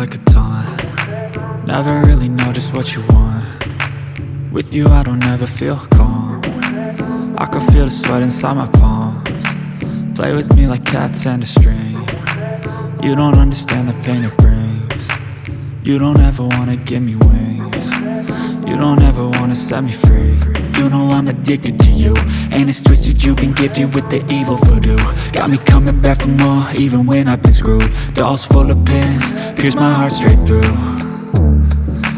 like a taunt. Never really know just what you want. With you I don't ever feel calm. I can feel the sweat inside my palms. Play with me like cats and a string. You don't understand the pain it brings. You don't ever wanna give me wings. You don't ever wanna set me free. You know I'm addicted to you, and it's twisted, you've been gifted with the evil voodoo. Got me coming back for more, even when I've been screwed. Dolls full of pins, pierce my heart straight through.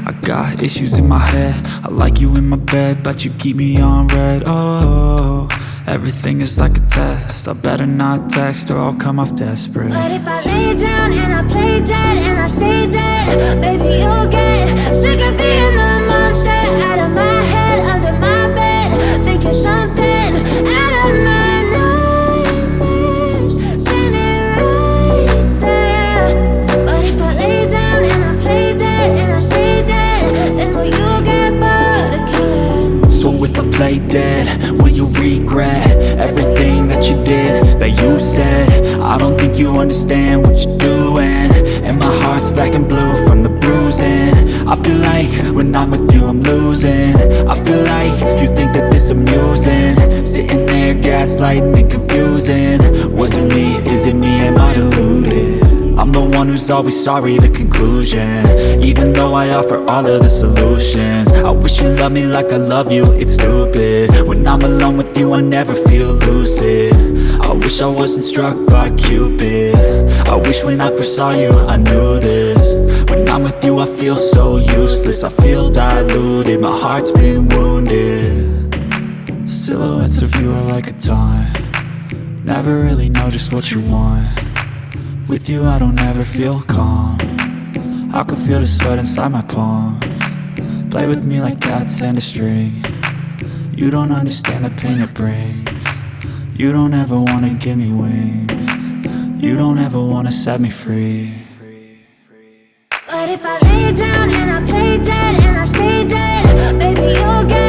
I got issues in my head, I like you in my bed, but you keep me on red. Oh, everything is like a test, I better not text or I'll come off desperate. But if I lay down and I play dead and I stay dead, baby you'll get sick of being the monster out of my head, under my bed, thinking something out of my nightmares, standing right there. But if I lay down and I play dead and I stay dead, then will you get bored of killing? So if I play dead, will you regret everything that you did, that you said? I don't think you understand what you're doing, and my heart's black and blue from the bruising. I feel like when I'm with you I'm losing. I feel like you think that this amusing, sitting there gaslighting and confusing. Was it me? Is it me? Am I deluded? I'm the one who's always sorry, the conclusion, even though I offer all of the solutions. I wish you loved me like I love you, it's stupid. When I'm alone with you I never feel lucid. I wish I wasn't struck by Cupid. I wish when I first saw you I knew this. When I'm with you I feel so useless, I feel diluted, my heart's been wounded. Silhouettes of you are like a taunt. Never really know just what you want. With you I don't ever feel calm. I can feel the sweat inside my palms. Play with me like cats and a string. You don't understand the pain it brings. You don't ever wanna give me wings. You don't ever wanna set me free. But if I lay down and I play dead and I stay dead, baby you'll get